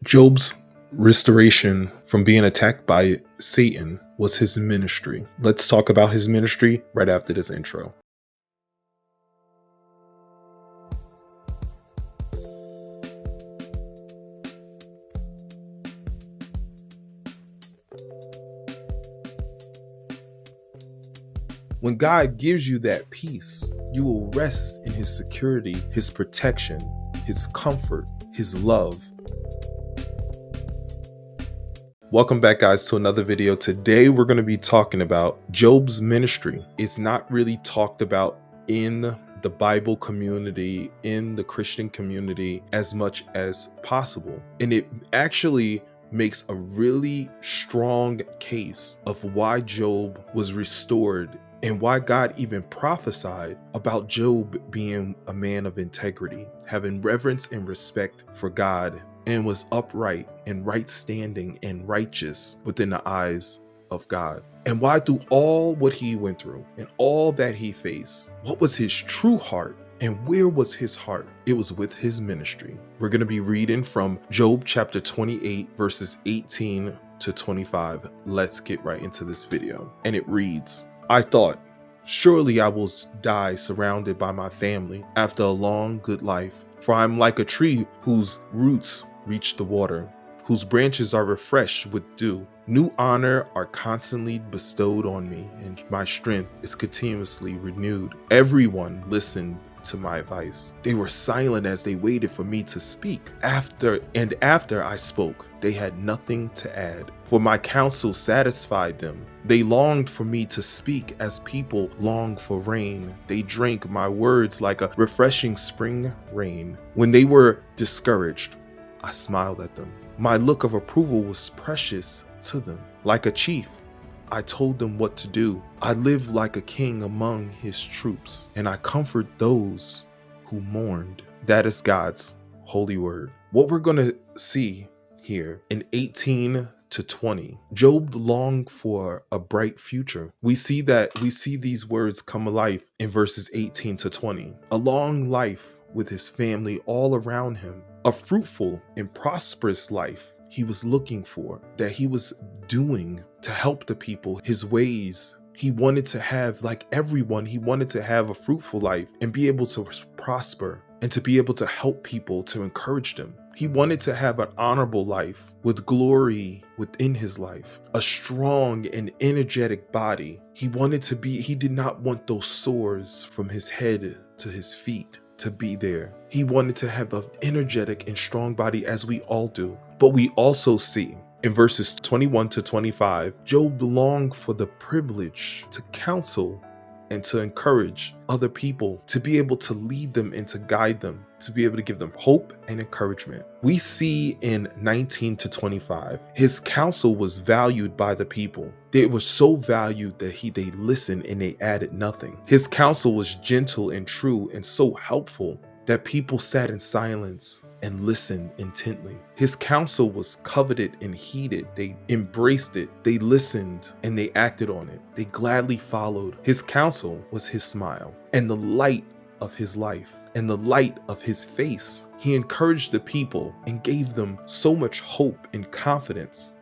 Job's restoration from being attacked by Satan was his ministry. Let's talk about his ministry right after this intro. When God gives you that peace, you will rest in his security, his protection, his comfort, his love. Welcome back, guys, to another video. Today we're going to be talking about Job's ministry. It's not really talked about in the Bible community, in the Christian community, as much as possible. And it actually makes a really strong case of why Job was restored and why God even prophesied about Job being a man of integrity, having reverence and respect for God, and was upright and right standing and righteous within the eyes of God. And why, through all what he went through and all that he faced, what was his true heart? And where was his heart? It was with his ministry. We're going to be reading from Job chapter 28, verses 18 to 25. Let's get right into this video. And it reads, I thought, surely I will die surrounded by my family after a long, good life. For I am like a tree whose roots reach the water, whose branches are refreshed with dew. New honor are constantly bestowed on me, and my strength is continuously renewed. Everyone listened to my advice. They were silent as they waited for me to speak. After I spoke, they had nothing to add, for my counsel satisfied them. They longed for me to speak as people long for rain. They drank my words like a refreshing spring rain. When they were discouraged, I smiled at them. My look of approval was precious to them. Like a chief, I told them what to do. I live like a king among his troops, and I comfort those who mourned. That is God's holy word. What we're going to see here in 18 to 20, Job longed for a bright future. We see these words come alive in verses 18 to 20. A long life with his family all around him, a fruitful and prosperous life he was looking for, that he was doing to help the people, his ways. He wanted to have, like everyone, he wanted to have a fruitful life and be able to prosper and to be able to help people, to encourage them. He wanted to have an honorable life with glory within his life, a strong and energetic body. He did not want those sores from his head to his feet to be there. He wanted to have an energetic and strong body, as we all do. But we also see in verses 21 to 25, Job longed for the privilege to counsel and to encourage other people, to be able to lead them and to guide them, to be able to give them hope and encouragement. We see in 19 to 25, his counsel was valued by the people. It was so valued that they listened and they added nothing. His counsel was gentle and true and so helpful that people sat in silence and listened intently. His counsel was coveted and heeded. They embraced it. They listened and they acted on it. They gladly followed. His counsel was his smile and the light of his life and the light of his face. He encouraged the people and gave them so much hope and confidence,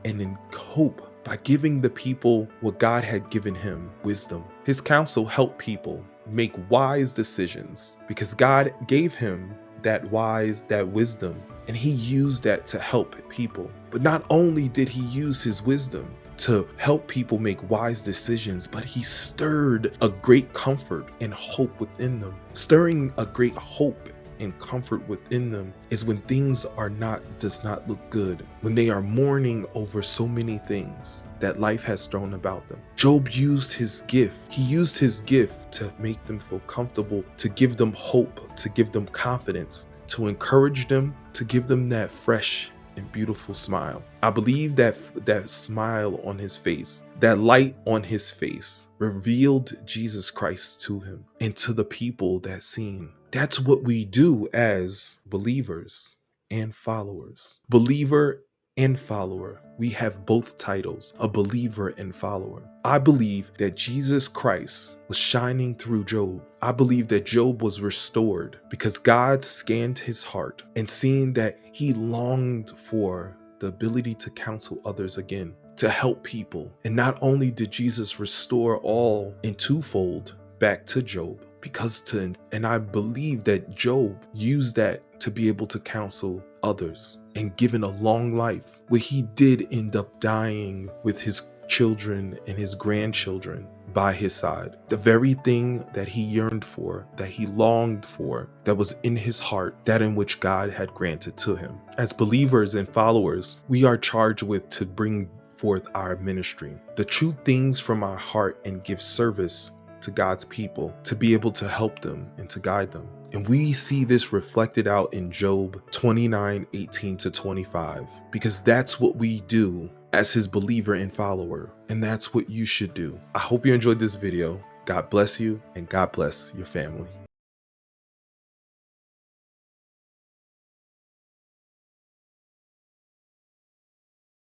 and in hope, by giving the people what God had given him, wisdom. His counsel helped people make wise decisions because God gave him that wisdom, and he used that to help people. But not only did he use his wisdom to help people make wise decisions, but he stirred a great comfort and hope within them. Stirring a great hope and comfort within them is when things does not look good, when they are mourning over so many things that life has thrown about them. Job used his gift. He used his gift to make them feel comfortable, to give them hope, to give them confidence, to encourage them, to give them that fresh and beautiful smile. I believe that smile on his face, that light on his face, revealed Jesus Christ to him and to the people that seen. That's what we do as believers and followers. Believer and follower. We have both titles, a believer and follower. I believe that Jesus Christ was shining through Job. I believe that Job was restored because God scanned his heart and seeing that he longed for the ability to counsel others again, to help people. And not only did Jesus restore all in twofold back to Job, and I believe that Job used that to be able to counsel others and given a long life, where he did end up dying with his children and his grandchildren by his side. The very thing that he yearned for, that he longed for, that was in his heart, that in which God had granted to him. As believers and followers, we are charged with to bring forth our ministry, the true things from our heart, and give service to God's people, to be able to help them and to guide them. And we see this reflected out in Job 29:18-25, because that's what we do as his believer and follower. And that's what you should do. I hope you enjoyed this video. God bless you, and God bless your family.